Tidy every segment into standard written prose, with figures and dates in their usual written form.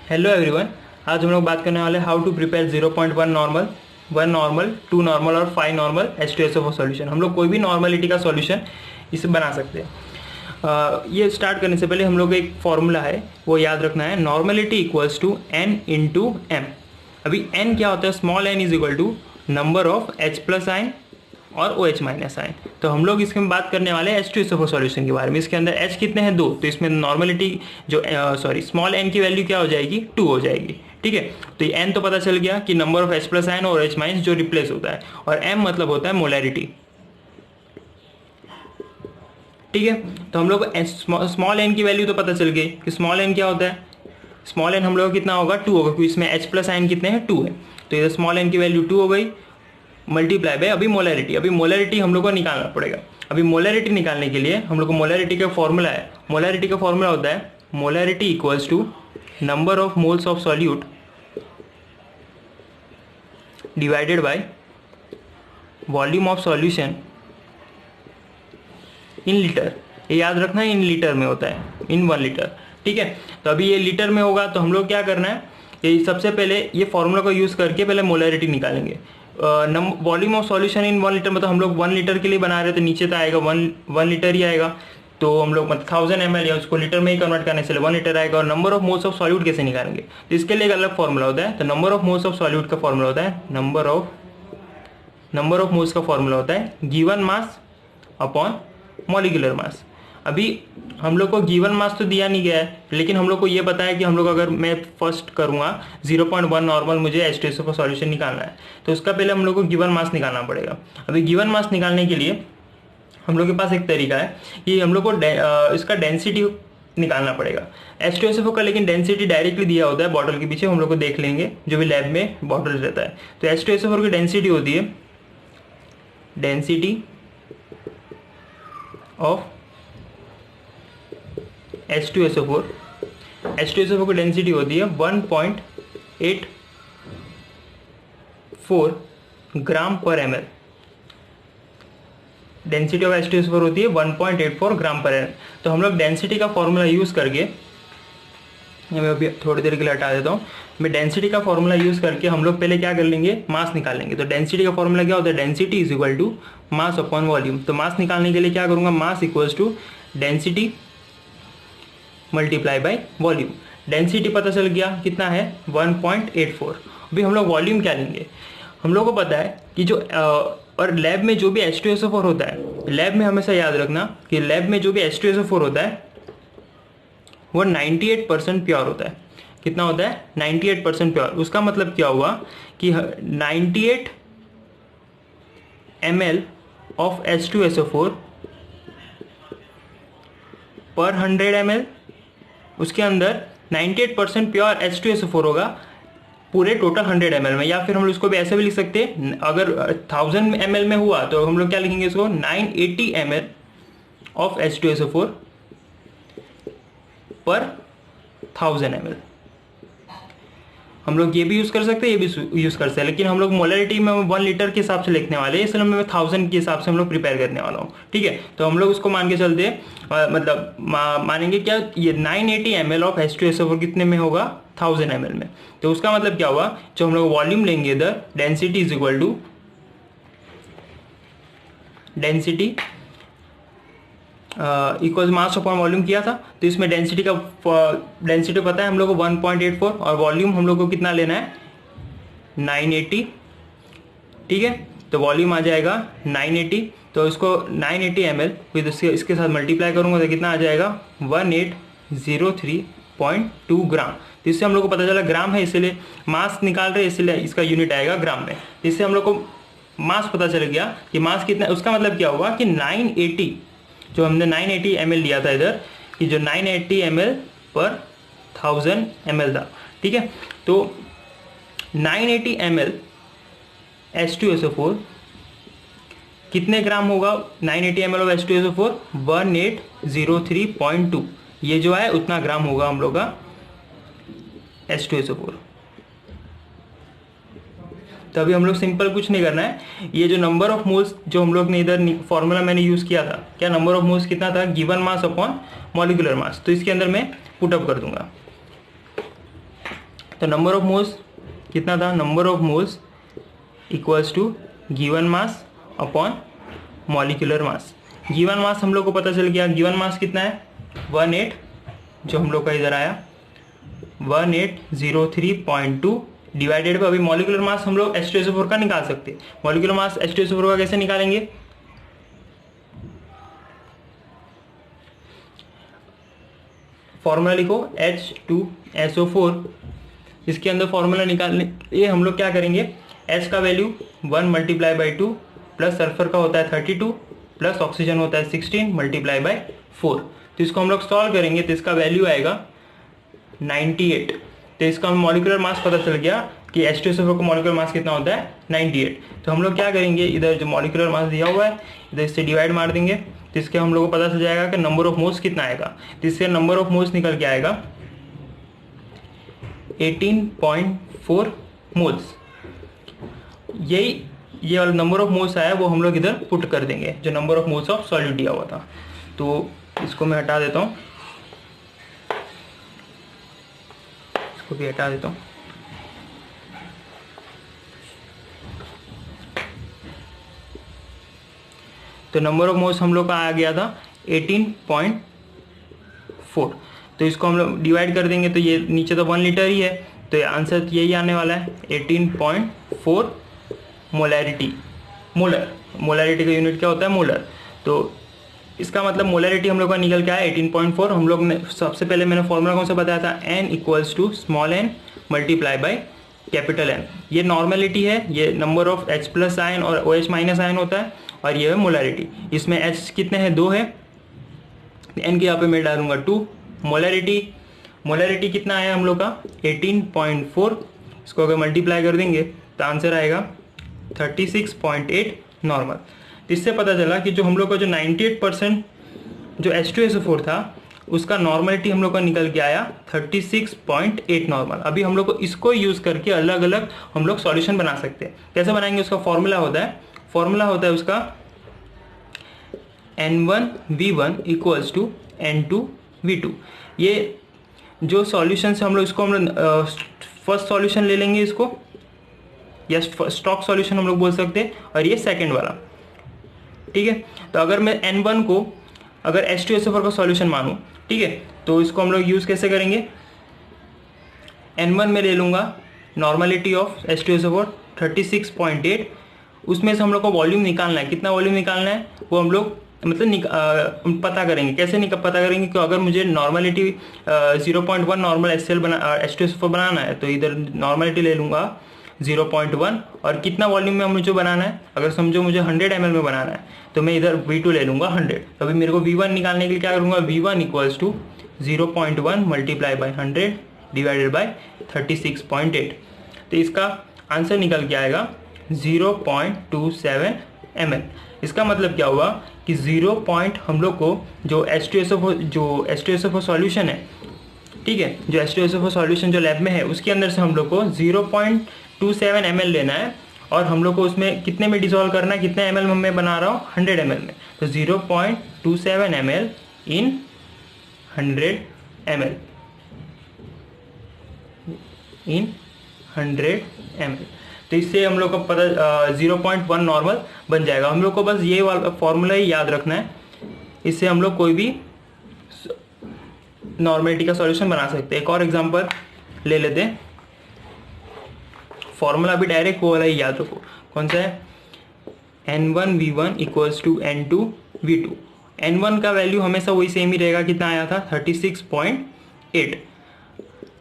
Hello everyone. आज हम लोग बात करने वाले how to prepare 0.1 normal, 1 normal, 2 normal और 5 नॉर्मल H2SO4 सॉल्यूशन। हम लोग कोई भी नॉर्मलिटी का सॉल्यूशन इसे बना सकते हैं। ये स्टार्ट करने से पहले हम लोग एक फॉर्मूला है वो याद रखना है, normality equals to n into M. अभी n क्या होता है? Small n is equal to number of H plus ion और OH माइनस आइन। तो हम लोग इसमें बात करने वाले हैं H2SO4 सॉल्यूशन के बारे में। इसके अंदर H कितने हैं? 2, तो इसमें नॉर्मलिटी जो स्मॉल n की वैल्यू क्या हो जाएगी? 2 हो जाएगी। ठीक है, तो ये n तो पता चल गया कि number of H plus ion और OH माइनस जो रिप्लेस होता है, और m मतलब होता है मोलैरिटी। ठीक है, तो हम लोग स्मॉल n की वैल्यू तो पता चल गई कि स्मॉल n क्या होता है। स्मॉल n हम लोग कितना होगा? 2 होगा, क्योंकि इसमें H प्लस आइन कितने हैं? 2 है। तो ये स्मॉल n की वैल्यू 2 हो गई, मल्टीप्लाई बाय अभी मोलैरिटी। अभी मोलैरिटी हम लोग को निकालना पड़ेगा। अभी मोलैरिटी निकालने के लिए हम लोग को मोलैरिटी का फॉर्मूला है। मोलैरिटी का फॉर्मूला होता है molarity equals to number of moles of solute divided by volume of solution in litre. ये याद रखना है, इन लीटर में होता है, इन 1 लीटर। ठीक है, तो अभी ये लीटर में होगा, तो हम लोग क्या करना है, ये सबसे पहले ये फॉर्मूला को यूज़ करके पहले मोलैरिटी निकालेंगे। Volume of solution in 1 litre, मतलब हम लोग 1 लीटर के लिए बना रहे हैं, तो नीचे तो आएगा 1 लीटर ही आएगा। तो हम लोग 1000 ml या उसको लीटर में ही कन्वर्ट करने से 1 लीटर आएगा। और number of moles of solute कैसे निकालेंगे, तो इसके लिए एक अलग फॉर्मूला होता है। तो number of moles of solute का फॉर्मूला होता है नंबर ऑफ मोल्स का फॉर्मूला होता है गिवन मास अपॉन मॉलिक्यूलर मास। अभी हम लोग को गिवन मास तो दिया नहीं गया है, लेकिन हम लोग को ये पता है कि हम लोग अगर मैं फर्स्ट करूँगा 0.1 नॉर्मल, मुझे H2SO4 सॉल्यूशन निकालना है, तो उसका पहले हम लोग को गिवन मास निकालना पड़ेगा। अभी गिवन मास निकालने के लिए हम लोग के पास एक तरीका है कि हम लोग को इसका डेंसिटी निकालना पड़ेगा H2SO4 का, लेकिन डेंसिटी डायरेक्टली दिया होता है बॉटल के पीछे, हम लोग को देख लेंगे जो भी लैब में बॉटल रहता है। तो H2SO4 की डेंसिटी होती है डेंसिटी ऑफ H2SO4। H2SO4 की डेंसिटी होती है 1.84 ग्राम पर ml। डेंसिटी ऑफ H2SO4 होती है 1.84 ग्राम पर ml। तो हम लोग डेंसिटी का फॉर्मूला यूज़ करके, मैं अभी थोड़ी देर के लिए हटा देता हूँ, मैं डेंसिटी का फॉर्मूला यूज़ करके हम लोग पहले क्या कर लेंगे, मास निकालेंगे। तो डेंसिटी का फॉर्मूला क्या होता है? Density is equal to mass upon volume. तो मास निकालने के लिए क्या करूँगा, mass equals to density multiply by volume. Density पता चल गया कितना है, 1.84। अभी हम लोग वॉल्यूम क्या लेंगे, हम लोग को पता है कि जो और लैब में जो भी H2SO4 होता है, लैब में हमेशा याद रखना कि लैब में जो भी H2SO4 होता है वो 98% प्योर होता है। कितना होता है? 98% प्योर। उसका मतलब क्या हुआ कि 98 ml ऑफ H2SO4 पर 100 ml, उसके अंदर 98% प्योर H2SO4 होगा पूरे टोटल 100 ml में। या फिर हम लोग इसको भी ऐसे भी लिख सकते हैं, अगर 1000 ml में हुआ तो हम लोग क्या लिखेंगे इसको, 980 ml ऑफ H2SO4 पर 1000 ml। हम लोग ये भी यूज़ कर सकते हैं, ये भी यूज़ कर सकते हैं, लेकिन हम लोग मोलैरिटी में 1 लीटर के हिसाब से लिखने वाले हैं, इसलिए मैं 1000 के हिसाब से हम लोग प्रिपेयर करने वाला हूँ। ठीक है, तो हम लोग उसको मान के चलते हैं, मतलब मानेंगे क्या, ये 980 ml ऑफ H2SO4 कितने में होगा? 1000 ml में। तो उसका मतलब क्या हुआ, जो हम लोग वॉल्यूम लेंगे इधर, density is equal to density equal mass upon volume किया था, तो इसमें डेंसिटी पता है हम लोग को 1.84, और वॉल्यूम हम लोग को कितना लेना है, 980। ठीक है, तो वॉल्यूम आ जाएगा 980। तो इसको 980 ml विद इसके साथ मल्टीप्लाई करूंगा तो कितना आ जाएगा, 1803.2 ग्राम। तो इससे हम लोग को पता चला ग्राम है, इसलिए मास निकाल रहे हैं, इसलिए इसका यूनिट आएगा ग्राम में। इससे हम लोग को मास पता चल गया कि मास कितना। उसका मतलब क्या हुआ कि 980, जो हमने 980 ml लिया था इधर, कि जो 980 ml पर 1000 ml था। ठीक है, तो 980 ml H2SO4 कितने ग्राम होगा? 980 ml ऑफ H2SO4 1803.2, ये जो है उतना ग्राम होगा हम लोग का H2SO4। तो अभी हम लोग सिंपल कुछ नहीं करना है, ये जो नंबर ऑफ मोल्स जो हम लोग ने इधर फॉर्मूला मैंने यूज़ किया था, क्या नंबर ऑफ मोल्स कितना था, गिवन मास अपॉन मॉलिक्यूलर मास, तो इसके अंदर मैं पुटअप कर दूंगा। तो नंबर ऑफ मोल्स कितना था, number of moles equals to given mass upon molecular mass. Given mass हम लोग को पता चल गया, गिवन मास कितना है 18, जो हम लोग का इधर आया 1803.2 डिवाइडेड बाय, अभी मॉलिक्यूलर मास हम लोग H2SO4 का निकाल सकते हैं। मॉलिक्यूलर मास H2SO4 का कैसे निकालेंगे, फॉर्मूला लिखो H2SO4, इसके अंदर फॉर्मूला निकालने ये हम लोग क्या करेंगे, H का value 1 multiply by 2 plus sulphur का होता है 32 प्लस ऑक्सीजन होता है 16 मल्टीप्लाई बाई 4। तो इसको हम लोग सॉल्व करेंगे तो इसका वैल्यू आएगा 98। तो इसका मॉलिक्यूलर मास पता चल गया कि H2SO4 का मॉलिक्यूलर मास कितना होता है 98। तो हम लोग क्या करेंगे, इधर जो मॉलिक्यूलर मास दिया हुआ है इधर इससे डिवाइड मार देंगे, तो इसके हम लोग को पता चल जाएगा कि नंबर ऑफ मोल्स कितना आएगा। तो इससे नंबर ऑफ मोल्स निकल के आएगा 18.4 मोल्स। यही ये वाला नंबर ऑफ मोल्स आया वो हम लोग इधर पुट कर देंगे, जो number of moles of solute दिया हुआ था। तो इसको मैं हटा देता हूँ, इसको भी हटा देता हूँ। तो नंबर ऑफ मोल्स हम लोग का आ गया था 18.4। तो इसको हम लोग डिवाइड कर देंगे तो ये नीचे तो 1 लीटर ही है, तो आंसर यही आने वाला है 18.4 मोलैरिटी। मोलैरिटी का यूनिट क्या होता है, मोलर। तो इसका मतलब मोलैरिटी हम लोग का निकल के आया 18.4। हम लोग ने सबसे पहले मैंने फॉर्मूला कौन सा बताया था, n equals to small n multiply by capital N। ये नॉर्मेलिटी है, ये number of H plus ion और OH माइनस आयन होता है, और ये है मोलैरिटी। इसमें H कितने हैं, 2 है, N के यहाँ पे मैं डालूंगा 2। मोलैरिटी कितना आया हम लोग का 18.4, इसको अगर मल्टीप्लाई कर देंगे तो आंसर आएगा 36.8 नॉर्मल। इससे पता चला कि जो हम लोग का जो 98% जो H2SO4 था उसका नॉर्मलिटी हम लोग का निकल के आया 36.8 नॉर्मल। अभी हम लोग को इसको यूज़ करके अलग अलग हम लोग सॉल्यूशन बना सकते हैं। कैसे बनाएंगे, उसका फॉर्मूला होता है उसका N1V1 इक्वल्स टू N2V2। ये जो सॉल्यूशन से हम लोग इसको फर्स्ट सॉल्यूशन ले लेंगे इसको, या स्टॉक सॉल्यूशन हम लोग बोल सकते हैं, और ये सेकंड वाला, ठीक है। तो अगर मैं N1 को अगर H2SO4 का सॉल्यूशन मानूं, ठीक है, तो इसको हम लोग यूज़ कैसे करेंगे, N1 में ले लूँगा नॉर्मलिटी ऑफ H2SO4 36.8, उसमें से हम लोग को वॉल्यूम निकालना है। कितना वॉल्यूम निकालना है वो हम लोग मतलब पता करेंगे। कैसे पता करेंगे, कि अगर मुझे नॉर्मलिटी 0.1 नॉर्मल H2SO4 बनाना है तो इधर नॉर्मलिटी ले लूँगा 0.1, और कितना वॉल्यूम में मुझे बनाना है, अगर समझो मुझे 100 ml में बनाना है तो मैं इधर V2 ले लूँगा 100। तो अभी मेरे को V1 निकालने के लिए क्या करूँगा, V1 equals to 0.1 multiply by 100 divided by 36.8। तो इसका आंसर निकल के आएगा 0.27 ml। इसका मतलब क्या हुआ कि 0 पॉइंट हम लोग को जो H2SO4 सॉल्यूशन है, ठीक है, जो H2SO4 सॉल्यूशन जो लैब में है उसके अंदर से हम लोग को 0.27 ml लेना है, और हम लोग को उसमें कितने में डिसॉल्व करना है, कितने ml में मैं बना रहा हूँ 100 ml में। तो 0.27 ml इन 100 ml इन 100 ml। तो इससे हम लोग को पता 0.1 नॉर्मल बन जाएगा। हम लोग को बस ये वाला फॉर्मूला ही याद रखना है, इससे हम लोग कोई भी नॉर्मलिटी का सॉल्यूशन बना सकते हैं। एक और एग्जांपल ले लेते हैं, फॉर्मूला भी डायरेक्ट वो वाला ही याद रखो। कौन सा है, N1V1 equals to N2V2। N1 का वैल्यू हमेशा वही सेम ही रहेगा, कितना आया था 36.8,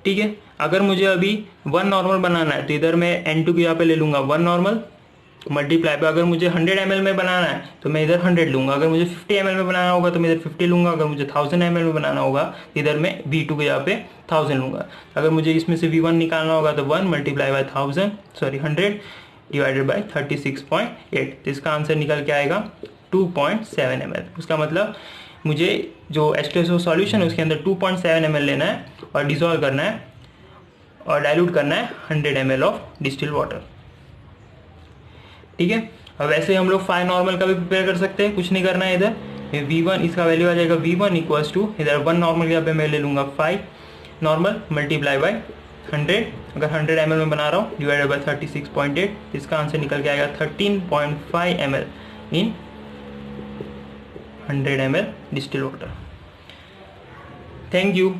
ठीक है। अगर मुझे अभी 1 नॉर्मल बनाना है तो इधर मैं N2 के यहाँ पे ले लूँगा 1 नॉर्मल मल्टीप्लाई पे, अगर मुझे 100 ml में बनाना है तो मैं इधर 100 लूँगा, अगर मुझे 50 ml में बनाना होगा तो मैं इधर 50 लूँगा, अगर मुझे 1000 ml में बनाना होगा तो इधर मैं V2 के यहाँ पे 1000 लूँगा। अगर मुझे इसमें से V1 निकालना होगा तो 1 मल्टीप्लाई बाई 100 डिवाइडेड बाई 36.8। तो इसका आंसर निकल के आएगा 2.7 ml। उसका मतलब मुझे जो H2SO सॉल्यूशन है उसके अंदर 2.7 ml लेना है और डिसॉल्व करना है और डाइल्यूट करना है 100 ml ऑफ डिस्टिल वाटर, ठीक है। अब वैसे हम लोग 5 नॉर्मल का भी प्रिपेयर कर सकते हैं, कुछ नहीं करना है। इधर V1 इसका वैल्यू आ जाएगा V1 इक्वल्स टू इधर 1 नॉर्मल यहाँ पे मैं ले लूँगा 5 नॉर्मल मल्टीप्लाई बाई 100, अगर 100 ml में बना रहा हूँ डिवाइडेड बाई 36.8, इसका आंसर निकल के आएगा 13.5 ml in 100 ml distil water. Thank you.